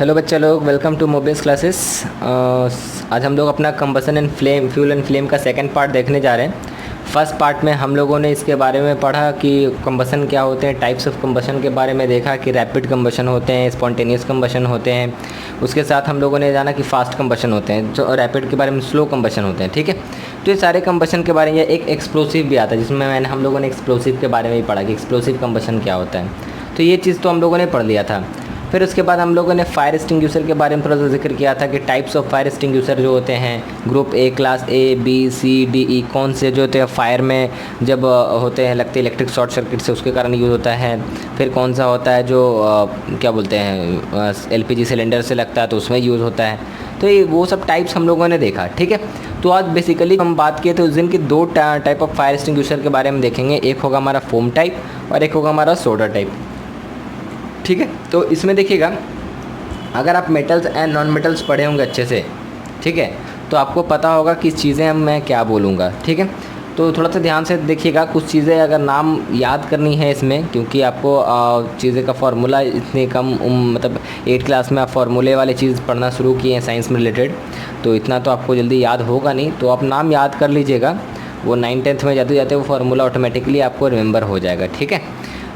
Hello बच्चा लोग, welcome to Mobius classes. आज हम लोग अपना combustion and flame fuel and flame का सेकंड पार्ट देखने जा रहे हैं। फर्स्ट पार्ट में हम लोगों ने इसके बारे में पढ़ा कि कंबसन क्या होते हैं, टाइप्स ऑफ कंबसन के बारे में देखा कि रैपिड कंबसन होते हैं, स्पॉन्टेनियस कंबसन होते हैं। उसके साथ हम लोगों ने जाना कि फास्ट कंबसन होते हैं, जो रैपिड के बारे में स्लो कंबसन होते हैं। ठीक है, तो ये सारे कंबसन के बारे में एक एक्सप्लोसिव भी आता है, जिसमें हम लोगों ने एक्सप्लोसिव के बारे में ही पढ़ा कि एक्सप्लोसिव कंबसन क्या होता है। तो ये चीज़ तो हम लोगों ने पढ़ लिया था। फिर उसके बाद हम लोगों ने फायर एक्सटिंग्विशर के बारे में थोड़ा सा जिक्र किया था कि टाइप्स ऑफ फायर एक्सटिंग्विशर जो होते हैं, group A, class A, B, C, D, E, कौन से जो होते हैं फायर में जब होते हैं लगते इलेक्ट्रिक शॉर्ट सर्किट से, उसके कारण यूज़ होता है। फिर कौन सा होता है जो क्या बोलते हैं एलपीजी सिलेंडर से लगता है तो उसमें यूज़ होता है। तो ये वो सब टाइप्स हम लोगों ने देखा। ठीक है, तो आज बेसिकली हम बात किए थे उस दिन की दो टाइप ऑफ फायर एक्सटिंग्विशर के बारे में देखेंगे। एक होगा हमारा फोम टाइप और एक होगा हमारा सोडा टाइप। ठीक है, तो इसमें देखिएगा, अगर आप मेटल्स एंड नॉन मेटल्स पढ़े होंगे अच्छे से, ठीक है, तो आपको पता होगा कि चीज़ें मैं क्या बोलूँगा। ठीक है, तो थोड़ा सा ध्यान से देखिएगा। कुछ चीज़ें अगर नाम याद करनी है इसमें, क्योंकि आपको चीज़ें का फार्मूला इतनी कम मतलब 8 क्लास में आप फार्मूले वाली चीज़ पढ़ना शुरू किए हैं साइंस में रिलेटेड, तो इतना तो आपको जल्दी याद होगा नहीं। तो आप नाम याद कर लीजिएगा, वो 9th-10th में जाते जाते वो फार्मूला ऑटोमेटिकली आपको रिमेंबर हो जाएगा। ठीक है,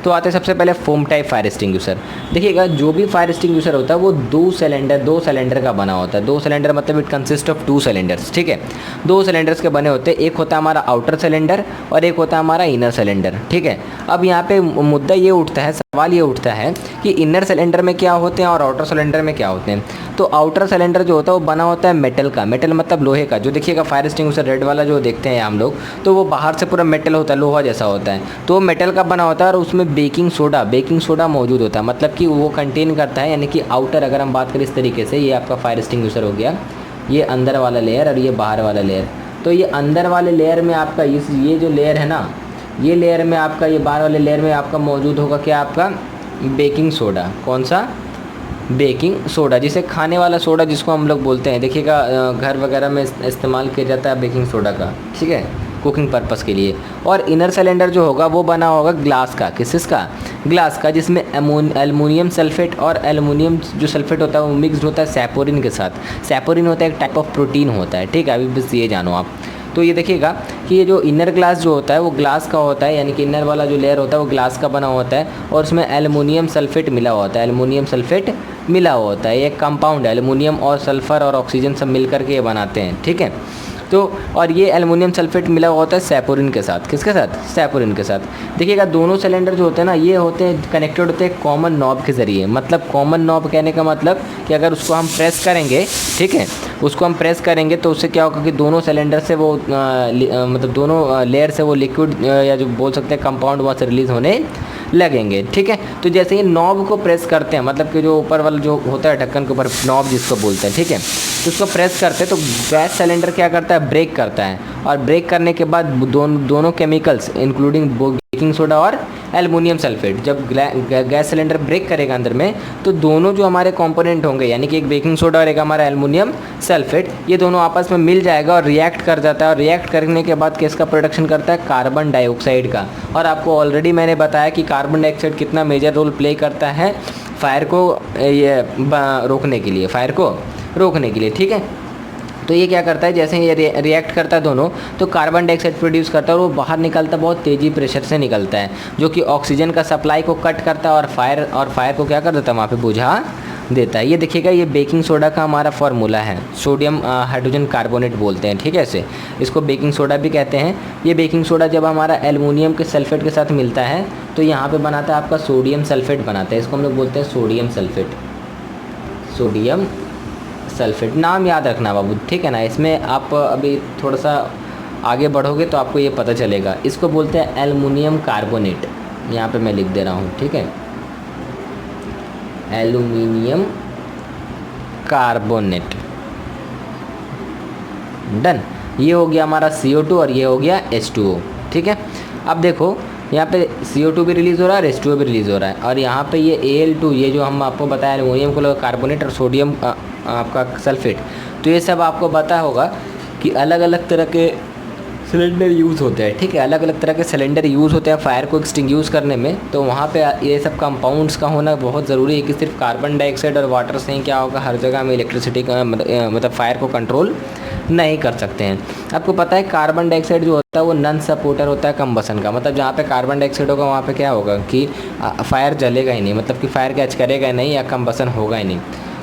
तो आते हैं सबसे पहले फोम टाइप फायर एक्सटिंग्विशर। देखिएगा, जो भी फायर एक्सटिंग्विशर होता है वो दो सिलेंडर का बना होता है। 2 सिलेंडर मतलब इट कंसिस्ट ऑफ 2 सिलेंडर्स। ठीक है, 2 सिलेंडर्स के बने होते हैं। एक होता है हमारा आउटर सिलेंडर और एक होता है हमारा इनर सिलेंडर। ठीक है, अब यहाँ पे मुद्दा ये उठता है, सवाल ये उठता है कि इनर सिलेंडर में क्या होते हैं और आउटर सिलेंडर में क्या होते हैं। तो आउटर सिलेंडर जो होता है वो बना होता है मेटल का, मेटल मतलब लोहे का। जो देखिएगा फायर एक्सटिंग्विशर रेड वाला जो देखते हैं हम लोग, तो वो बाहर से पूरा मेटल होता है, लोहा जैसा होता है, तो वो मेटल का बना होता है और उसमें बेकिंग सोडा मौजूद होता है। मतलब कि वो कंटेन करता है, यानी कि आउटर अगर हम बात करें इस तरीके से, ये आपका फायर एक्सटिंग्विशर हो गया, ये अंदर वाला लेयर और ये बाहर वाला लेयर। तो ये अंदर वाले लेयर में आपका ये जो लेयर है ना, ये लेयर में आपका, ये बाहर वाले लेयर में आपका मौजूद होगा क्या, आपका बेकिंग सोडा। कौन सा? बेकिंग सोडा, जिसे खाने वाला सोडा जिसको हम लोग बोलते हैं। देखिएगा, घर वगैरह में इस्तेमाल किया जाता है बेकिंग सोडा का, ठीक है, कुकिंग पर्पस के लिए। और इनर सिलेंडर जो होगा वो बना होगा ग्लास का। किसका? ग्लास का, जिसमें एल्युमिनियम सल्फेट और एल्युमिनियम जो सल्फेट होता है वो मिक्सड होता है सैपोरिन के साथ। सैपोरिन होता है एक टाइप ऑफ प्रोटीन होता है। ठीक है, अभी बस ये जानो आप। तो ये देखिएगा कि ये जो इनर ग्लास जो होता है वो ग्लास का होता है, यानी कि इनर वाला जो लेयर होता है वो ग्लास का बना होता है और उसमें एल्युमिनियम सल्फेट मिला होता है। एल्युमिनियम सल्फेट मिला होता है, एक कंपाउंड है, एल्युमिनियम और सल्फ़र और ऑक्सीजन सब मिल करके ये बनाते हैं। ठीक है, तो और ये एल्युमिनियम सल्फेट मिला हुआ होता है सैपोरिन के साथ। किसके साथ? सैपोरिन के साथ। देखिएगा, दोनों सिलेंडर जो होते हैं ना, ये होते हैं कनेक्टेड होते हैं कॉमन नॉब के ज़रिए। मतलब कॉमन नॉब कहने का मतलब कि अगर उसको हम प्रेस करेंगे, ठीक है, उसको हम प्रेस करेंगे तो उससे क्या होगा कि दोनों सिलेंडर से वो मतलब दोनों लेयर से वो लिक्विड या जो बोल सकते हैं कंपाउंड वहाँ से रिलीज़ होने लगेंगे। ठीक है, तो जैसे ही नॉब को प्रेस करते हैं, मतलब कि जो ऊपर वाला जो होता है ढक्कन के ऊपर नॉब जिसको बोलते हैं, ठीक है, तो उसको प्रेस करते हैं तो गैस सिलेंडर क्या करता है, ब्रेक करता है। और ब्रेक करने के बाद दोनों केमिकल्स इंक्लूडिंग बेकिंग सोडा और एल्युमिनियम सल्फेट, जब गैस सिलेंडर ब्रेक करेगा अंदर में, तो दोनों जो हमारे कंपोनेंट होंगे, यानी कि एक बेकिंग सोडा और एक हमारा एल्युमिनियम सल्फेट, ये दोनों आपस में मिल जाएगा और रिएक्ट कर जाता है। और रिएक्ट करने के बाद किसका प्रोडक्शन करता है? कार्बन डाइऑक्साइड का। और आपको ऑलरेडी मैंने बताया कि कार्बन डाइऑक्साइड कितना मेजर रोल प्ले करता है फायर को रोकने के लिए, फायर को रोकने के लिए। ठीक है, तो ये क्या करता है, जैसे ये रिएक्ट करता है दोनों, तो कार्बन डाइऑक्साइड प्रोड्यूस करता है और वो बाहर निकलता है, बहुत तेज़ी प्रेशर से निकलता है, जो कि ऑक्सीजन का सप्लाई को कट करता है और फायर को क्या कर देता है, वहाँ पे बुझा देता है। ये देखिएगा, ये बेकिंग सोडा का हमारा फार्मूला है, सोडियम हाइड्रोजन कार्बोनेट बोलते हैं। ठीक है, ऐसे इसको बेकिंग सोडा भी कहते हैं। ये बेकिंग सोडा जब हमारा एल्युमिनियम के सल्फेट के साथ मिलता है तो यहाँ पे बनाता है आपका सोडियम सल्फेट बनाता है। इसको हम लोग बोलते हैं सोडियम सल्फेट। सोडियम सल्फेट नाम याद रखना बाबू, ठीक है ना। इसमें आप अभी थोड़ा सा आगे बढ़ोगे तो आपको ये पता चलेगा। इसको बोलते हैं एल्युमिनियम कार्बोनेट, यहाँ पे मैं लिख दे रहा हूँ, ठीक है, एल्युमिनियम कार्बोनेट। डन, ये हो गया हमारा CO2 और ये हो गया H2O। ठीक है, अब देखो यहाँ पे CO2 भी रिलीज़ हो रहा है और H2O भी रिलीज़ हो रहा है, और यहाँ पे ये Al2, ये जो हम आपको बताया एल्युमिनियम को कार्बोनेट और सोडियम आपका सल्फेट, तो ये सब आपको पता होगा कि अलग अलग तरह के सिलेंडर यूज़ होते हैं, ठीक है, अलग अलग तरह के सिलेंडर यूज़ होते हैं फायर को एक्सटिंग्विश करने में। तो वहाँ पे ये सब कंपाउंड्स का होना बहुत ज़रूरी है कि सिर्फ कार्बन डाइऑक्साइड और वाटर से ही क्या होगा, हर जगह में इलेक्ट्रिसिटी का मतलब फायर को कंट्रोल नहीं कर सकते हैं। आपको पता है कार्बन डाइऑक्साइड जो होता है वो नॉन सपोर्टर होता है कंबसन का, मतलब जहाँ पे कार्बन डाइऑक्साइड होगा वहाँ पे क्या होगा कि फायर जलेगा ही नहीं, मतलब कि फायर कैच करेगा ही नहीं या कंबसन होगा ही नहीं।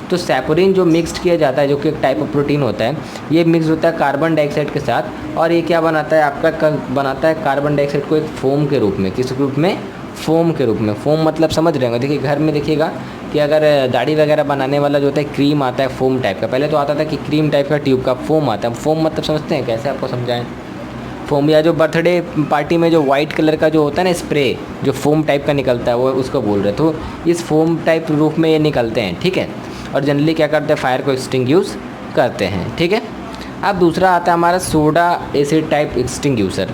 तो सैपोरिन जो मिक्स्ड किया जाता है, जो कि एक टाइप ऑफ प्रोटीन होता है, ये मिक्स होता है कार्बन डाइऑक्साइड के साथ, और ये क्या बनाता है आपका बनाता है कार्बन डाइऑक्साइड को एक फोम के रूप में। किस रूप में? फोम के रूप में। फोम मतलब समझ रहे होंगे, देखिए घर में देखिएगा कि अगर दाढ़ी वगैरह बनाने वाला जो होता है क्रीम आता है फोम टाइप का, पहले तो आता था कि क्रीम टाइप का ट्यूब का, फोम आता है। फोम मतलब समझते हैं, कैसे आपको समझाएं? फोम, या जो बर्थडे पार्टी में जो वाइट कलर का जो होता है ना स्प्रे, जो फोम टाइप का निकलता है, वो उसको बोल रहे। तो इस फोम टाइप रूप में ये निकलते हैं, ठीक है, और जनरली क्या करते हैं, फायर को एक्सटिंग्विश करते हैं, ठीक है। अब दूसरा आता है हमारा सोडा एसिड टाइप एक्सटिंग्विशर।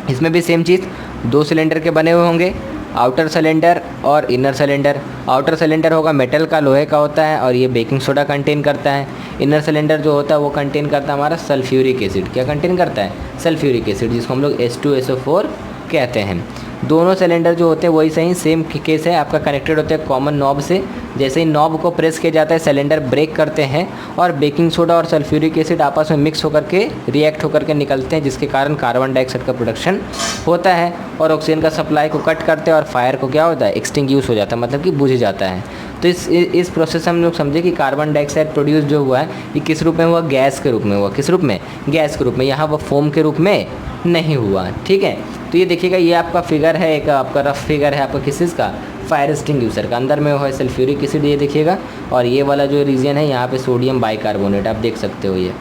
इसमें भी सेम चीज़, 2 सिलेंडर के बने हुए होंगे, आउटर सिलेंडर और इनर सिलेंडर। आउटर सिलेंडर होगा मेटल का, लोहे का होता है, और ये बेकिंग सोडा कंटेन करता है। इनर सिलेंडर जो होता है वो कंटेन करता है हमारा सल्फ्यूरिक एसिड। क्या कंटेन करता है? सल्फ्यूरिक एसिड, जिसको हम लोग H2SO4 कहते हैं। दोनों सिलेंडर जो होते हैं वही सही सेम केस है, आपका कनेक्टेड होते हैं कॉमन नॉब से। जैसे ही नॉब को प्रेस किया जाता है सिलेंडर ब्रेक करते हैं, और बेकिंग सोडा और सल्फ्यूरिक एसिड आपस में मिक्स होकर के रिएक्ट होकर के निकलते हैं, जिसके कारण कार्बन डाइऑक्साइड का प्रोडक्शन होता है, और ऑक्सीजन का सप्लाई को कट करते हैं, और फायर को क्या होता है, एक्सटिंग्विश हो जाता है, मतलब कि बुझ जाता है। तो इस प्रोसेस हम लोग समझे कि कार्बन डाइऑक्साइड प्रोड्यूस जो हुआ है ये किस रूप में हुआ? गैस के रूप में हुआ। किस रूप में? गैस के रूप में। यहाँ वो फोम के रूप में नहीं हुआ, ठीक है। तो ये देखिएगा, ये आपका फिगर है, एक आपका रफ फिगर है आपका किस चीज़ का? फायर एक्सटिंग्विशर का। अंदर में वो है सल्फ्यूरिक एसिड, ये देखिएगा, और ये वाला जो रीजन है यहाँ पे सोडियम बाइकार्बोनेट आप देख सकते हो ये,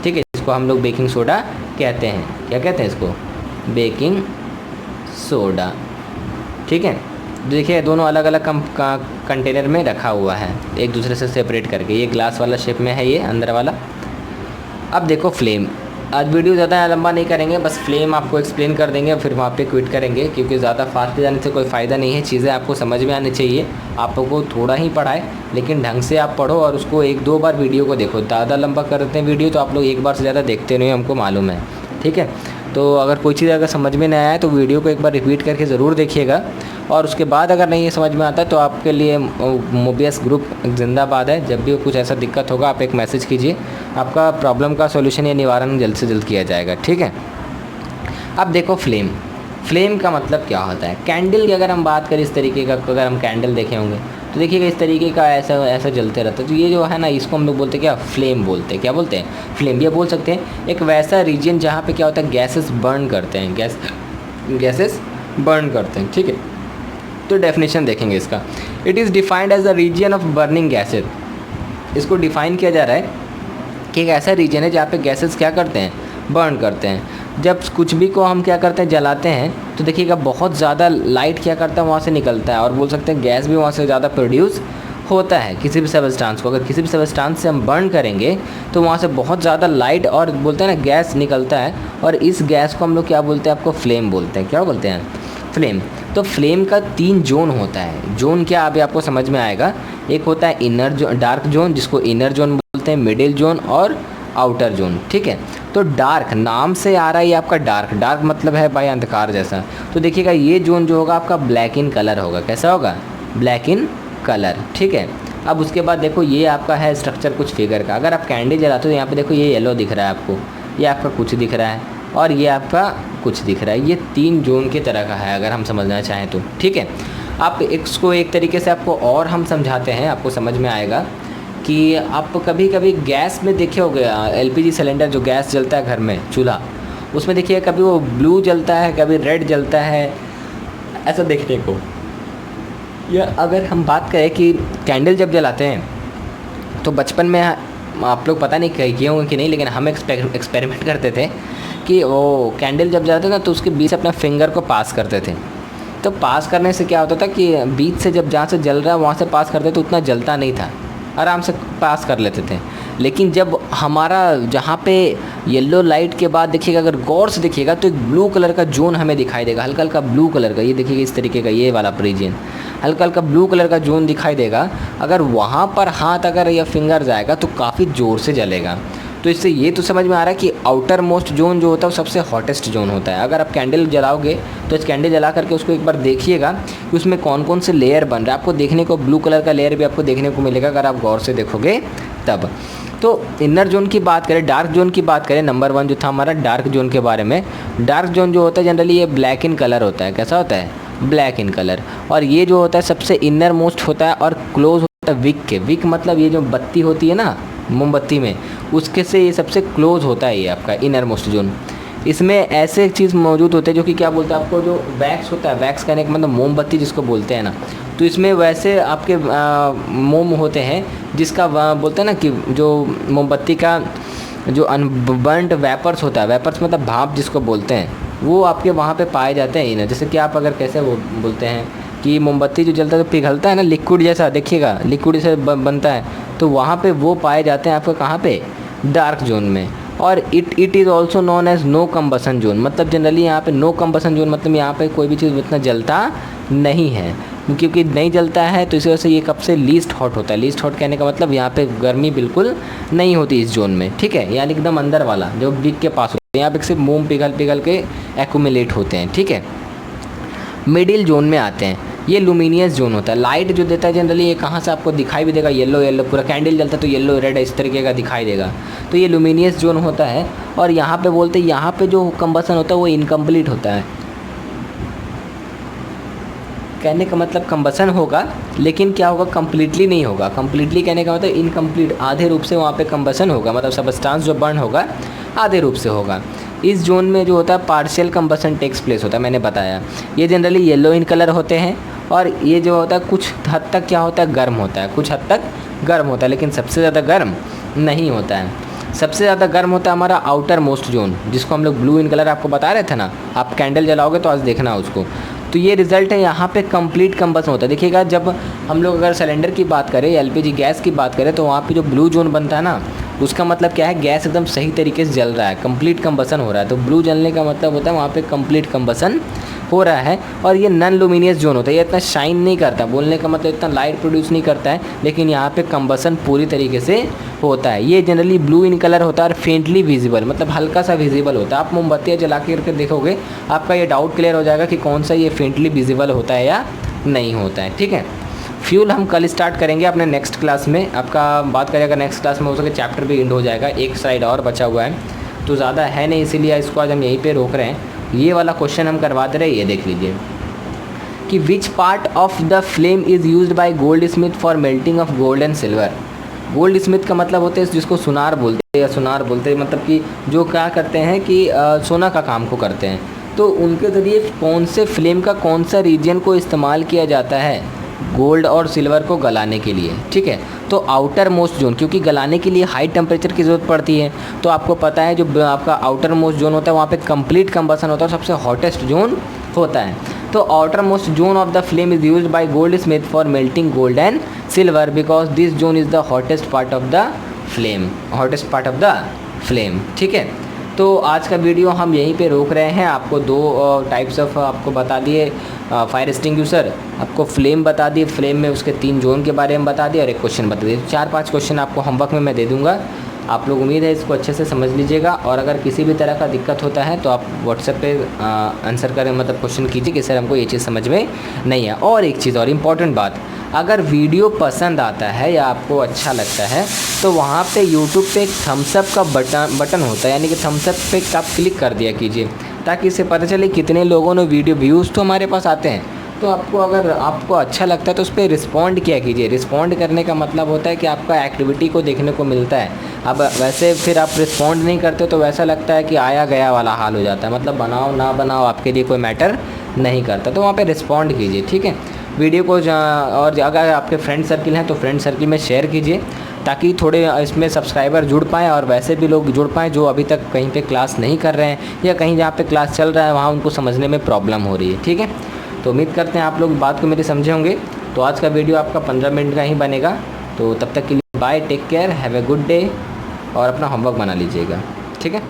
ठीक है। इसको हम लोग बेकिंग सोडा कहते हैं। क्या कहते हैं इसको? बेकिंग सोडा, ठीक है। देखिए दोनों अलग अलग कंटेनर में रखा हुआ है, एक दूसरे से सेपरेट करके। ये ग्लास वाला शेप में है ये अंदर वाला। अब देखो फ्लेम। आज वीडियो ज़्यादा लंबा नहीं करेंगे, बस फ्लेम आपको एक्सप्लेन कर देंगे, फिर वहाँ पे क्विट करेंगे, क्योंकि ज़्यादा फास्ट जाने से कोई फ़ायदा नहीं है। चीज़ें आपको समझ में आनी चाहिए, आपको थोड़ा ही पढ़ाए लेकिन ढंग से आप पढ़ो, और उसको 1-2 बार वीडियो को देखो। ज़्यादा लंबा करते हैं वीडियो तो आप लोग एक बार से ज़्यादा देखते नहीं, हमको मालूम है, ठीक है। तो अगर कोई चीज़ अगर समझ में नहीं आया तो वीडियो को एक बार रिपीट करके ज़रूर देखिएगा, और उसके बाद अगर नहीं समझ में आता तो आपके लिए मोबियस ग्रुप जिंदाबाद है। जब भी कुछ ऐसा दिक्कत होगा आप एक मैसेज कीजिए, आपका प्रॉब्लम का सॉल्यूशन या निवारण जल्द से जल्द किया जाएगा, ठीक है। अब देखो फ्लेम। फ्लेम का मतलब क्या होता है? कैंडल की अगर हम बात करें, इस तरीके का अगर हम कैंडल देखे होंगे तो देखिएगा इस तरीके का ऐसा जलते रहता है। तो ये जो है ना, इसको हम लोग बोलते हैं क्या? फ्लेम बोलते हैं। क्या बोलते हैं? फ्लेम। ये बोल सकते हैं एक वैसा रीजन जहाँ पे क्या होता है, गैसेस बर्न करते हैं, गैसेस बर्न करते हैं, ठीक है। तो डेफिनेशन देखेंगे इसका। It is defined as the region of burning gases. इसको डिफाइन किया जा रहा है कि एक ऐसा रीजन है जहाँ पे गैसेस क्या करते हैं? बर्न करते हैं। जब कुछ भी को हम क्या करते हैं, जलाते हैं, तो देखिएगा बहुत ज़्यादा लाइट क्या करता है, वहाँ से निकलता है, और बोल सकते हैं गैस भी वहाँ से ज़्यादा प्रोड्यूस होता है। किसी भी सबस्टांस को अगर किसी भी सबस्टांस से हम बर्न करेंगे तो वहाँ से बहुत ज़्यादा लाइट और बोलते हैं ना गैस निकलता है, और इस गैस को हम लोग क्या बोलते हैं? आपको फ्लेम बोलते हैं। क्या बोलते हैं? फ्लेम। तो फ्लेम का 3 जोन होता है। जोन क्या अभी आपको समझ में आएगा। एक होता है इनर जोन, डार्क जोन, जिसको इनर जोन बोलते हैं, मिडिल जोन और आउटर जोन, ठीक है। तो डार्क नाम से आ रहा है ये आपका डार्क। डार्क मतलब है भाई अंधकार जैसा। तो देखिएगा ये जोन जो होगा आपका ब्लैक इन कलर होगा। कैसा होगा? ब्लैक इन कलर, ठीक है। अब उसके बाद देखो ये आपका है स्ट्रक्चर कुछ फिगर का। अगर आप कैंडल जलाते हो तो यहाँ पे देखो ये येलो दिख रहा है आपको, ये आपका कुछ दिख रहा है, और ये आपका कुछ दिख रहा है। ये 3 जोन की तरह का है अगर हम समझना चाहें तो, ठीक है। आप इसको एक तरीके से आपको और हम समझाते हैं, आपको समझ में आएगा कि आप कभी कभी गैस में देखे होगे, LPG सिलेंडर जो गैस जलता है घर में, चूल्हा, उसमें देखिए कभी वो ब्लू जलता है, कभी रेड जलता है, ऐसा देखने को। या अगर हम बात करें कि कैंडल जब जलाते हैं तो बचपन में आप लोग पता नहीं किए होंगे कि नहीं, लेकिन हम एक्सपेरिमेंट करते थे कि वो कैंडल जब जलाते ना तो उसके बीच से अपना फिंगर को पास करते थे। तो पास करने से क्या होता था कि बीच से जब जहाँ से जल रहा है वहाँ से पास करते तो उतना जलता नहीं था, आराम से पास कर लेते थे। लेकिन जब हमारा जहाँ पे येलो लाइट के बाद देखिएगा, अगर गौर से देखिएगा तो एक ब्लू कलर का जोन हमें दिखाई देगा, हल्का हल्का ब्लू कलर का। ये देखिएगा इस तरीके का, ये वाला रीजन हल्का हल्का ब्लू कलर का जोन दिखाई देगा। अगर वहाँ पर हाथ अगर या फिंगर जाएगा तो काफ़ी ज़ोर से जलेगा। तो इससे ये तो समझ में आ रहा है कि आउटर मोस्ट जोन जो होता है वो सबसे हॉटेस्ट जोन होता है। अगर आप कैंडल जलाओगे तो इस कैंडल जला करके उसको एक बार देखिएगा कि उसमें कौन कौन से लेयर बन रहा है। आपको देखने को ब्लू कलर का लेयर भी आपको देखने को मिलेगा अगर आप गौर से देखोगे तब। तो इनर जोन की बात करें, डार्क जोन की बात करें, नंबर 1 जो था हमारा डार्क जोन के बारे में। डार्क जोन जो होता है जनरली ये ब्लैक इन कलर होता है। कैसा होता है? Black in colour. और ये जो होता है सबसे इनर मोस्ट होता है और क्लोज होता है विक के। विक मतलब ये जो बत्ती होती है ना मोमबत्ती में, उसके से ये सबसे क्लोज होता है ये आपका इनर मोस्ट जोन। इसमें ऐसे चीज़ मौजूद होते हैं जो कि क्या बोलते हैं आपको, जो वैक्स होता है, वैक्स कहने का मतलब मोमबत्ती जिसको बोलते हैं ना, तो इसमें वैसे आपके मोम होते हैं जिसका बोलते हैं ना कि जो मोमबत्ती का जो अनबर्न्ड वेपर्स होता है, वेपर्स मतलब भाप जिसको बोलते हैं, वो आपके वहाँ पे पाए जाते हैं इनर। जैसे कि आप अगर कैसे वो बोलते हैं कि मोमबत्ती जो जलता है तो पिघलता है ना, लिक्विड जैसा, देखिएगा लिक्विड से बनता है, तो वहाँ पे वो पाए जाते हैं आपको कहाँ पे? डार्क जोन में। और it is also known as no combustion zone. मतलब जनरली यहाँ पे नो कम्बसन जोन मतलब यहाँ पे कोई भी चीज़ उतना जलता नहीं है, क्योंकि नहीं जलता है तो इसी वजह से ये कब से लीस्ट हॉट होता है। लीस्ट हॉट कहने का मतलब यहाँ पे गर्मी बिल्कुल नहीं होती इस जोन में, ठीक है, यानी एकदम अंदर वाला जो बिग के पास होता है, यहाँ पे सिर्फ मोम पिघल के एक्यूमुलेट होते हैं, ठीक है। मिडिल जोन में आते हैं, ये लुमिनियस जोन होता है। लाइट जो देता है जनरली ये कहाँ से आपको दिखाई भी देगा, येलो येलो, पूरा कैंडल जलता है तो येलो रेड इस तरीके का दिखाई देगा, तो ये लुमिनियस जोन होता है। और यहाँ पे बोलते हैं यहाँ पे जो कंबसन होता है वो इनकम्प्लीट होता है। कहने का मतलब कंबसन होगा लेकिन क्या होगा, कम्प्लीटली नहीं होगा। कम्प्लीटली कहने का मतलब इनकम्प्लीट, आधे रूप से वहाँ पे कंबसन होगा, मतलब सबस्टांस जो बर्न होगा आधे रूप से होगा। इस जोन में जो होता है पार्शियल कंबसन टेक्स प्लेस होता है, मैंने बताया। ये जनरली येलो इन कलर होते हैं और ये जो होता है कुछ हद तक क्या होता है, गर्म होता है, कुछ हद तक गर्म होता है, लेकिन सबसे ज़्यादा गर्म नहीं होता है। सबसे ज़्यादा गर्म होता है हमारा आउटर मोस्ट जोन, जिसको हम लोग ब्लू इन कलर आपको बता रहे थे ना। आप कैंडल जलाओगे तो आज देखना उसको, तो ये रिज़ल्ट है, यहाँ पे कंप्लीट कंबसन होता है। देखिएगा जब हम लोग अगर सिलेंडर की बात करें, एलपीजी गैस की बात करें, तो वहाँ पे जो ब्लू जोन बनता है ना, उसका मतलब क्या है, गैस एकदम सही तरीके से जल रहा है, कंप्लीट कंबसन हो रहा है। तो ब्लू जलने का मतलब होता है वहाँ पे कंप्लीट कंबसन हो रहा है। और ये नॉन लुमिनियस जोन होता है, ये इतना शाइन नहीं करता, बोलने का मतलब इतना लाइट प्रोड्यूस नहीं करता है, लेकिन यहाँ पे कंबसन पूरी तरीके से होता है। ये जनरली ब्लू इन कलर होता है और फेंटली विजिबल, मतलब हल्का सा विजिबल होता है। आप मोमबत्तियाँ जला के करके देखोगे, आपका ये डाउट क्लियर हो जाएगा कि कौन सा ये फेंटली विजिबल होता है या नहीं होता है, ठीक है। फ्यूल हम कल स्टार्ट करेंगे अपने नेक्स्ट क्लास में। आपका बात करें अगर नेक्स्ट क्लास में हो सके चैप्टर भी एंड हो जाएगा, एक स्लाइड और बचा हुआ है तो ज़्यादा है नहीं, इसीलिए इसको आज हम यहीं पे रोक रहे हैं। ये वाला क्वेश्चन हम करवाते रहे, ये देख लीजिए कि which part of the flame is used by gold Smith for melting of gold and silver. Gold Smith का मतलब होते हैं जिसको सुनार बोलते हैं या सुनार बोलते हैं, मतलब कि जो क्या करते हैं कि सोना का काम को करते हैं, तो उनके ज़रिए कौन से फ्लेम का कौन सा रीजन को इस्तेमाल किया जाता है गोल्ड और सिल्वर को गलाने के लिए, ठीक है। तो आउटर मोस्ट जोन, क्योंकि गलाने के लिए हाई टेम्परेचर की ज़रूरत पड़ती है, तो आपको पता है जो आपका आउटर मोस्ट जोन होता है वहाँ पे कंप्लीट कंबसन होता है, सबसे हॉटेस्ट जोन होता है। तो outer most zone of the flame is used by gold Smith for melting gold and silver because this zone is the hottest part of the flame, hottest part of the flame, ठीक है। तो आज का video हम यहीं पे रोक रहे हैं। आपको दो टाइप्स ऑफ आपको बता दिए, फायर एक्सटिंग्विशर, आपको फ्लेम बता दिए, फ्लेम में उसके 3 जोन के बारे में बता दिए और एक क्वेश्चन बता दिए। 4-5 क्वेश्चन आपको होमवर्क में मैं दे दूंगा, आप लोग उम्मीद है इसको अच्छे से समझ लीजिएगा। और अगर किसी भी तरह का दिक्कत होता है तो आप व्हाट्सएप पे आंसर करें, मतलब क्वेश्चन कीजिए कि सर हमको ये चीज़ समझ में नहीं है। और एक चीज़ और इम्पॉर्टेंट बात, अगर वीडियो पसंद आता है या आपको अच्छा लगता है तो वहाँ पे यूट्यूब पे एक थम्सअप का बटन होता है, यानी कि थम्सअप पे आप क्लिक कर दिया कीजिए, ताकि इससे पता चले कितने लोगों ने वीडियो व्यूज़ तो हमारे पास आते हैं। तो आपको अगर आपको अच्छा लगता है तो उस पर रिस्पॉन्ड किया कीजिए। रिस्पॉन्ड करने का मतलब होता है कि आपका एक्टिविटी को देखने को मिलता है। अब वैसे फिर आप रिस्पॉन्ड नहीं करते तो वैसा लगता है कि आया गया वाला हाल हो जाता है, मतलब बनाओ ना बनाओ आपके लिए कोई मैटर नहीं करता। तो वहाँ पे रिस्पॉन्ड कीजिए, ठीक है। वीडियो को और अगर आपके फ्रेंड सर्किल हैं तो फ्रेंड सर्किल में शेयर कीजिए, ताकि थोड़े इसमें सब्सक्राइबर जुड़ पाएँ और वैसे भी लोग जुड़ पाएँ जो अभी तक कहीं पे क्लास नहीं कर रहे हैं या कहीं जहाँ पे क्लास चल रहा है वहाँ उनको समझने में प्रॉब्लम हो रही है, ठीक है। तो उम्मीद करते हैं आप लोग बात को मेरी समझे होंगे। तो आज का वीडियो आपका 15 मिनट का ही बनेगा। तो तब तक के लिए bye, take care, have a good day और अपना होमवर्क बना लीजिएगा, ठीक है।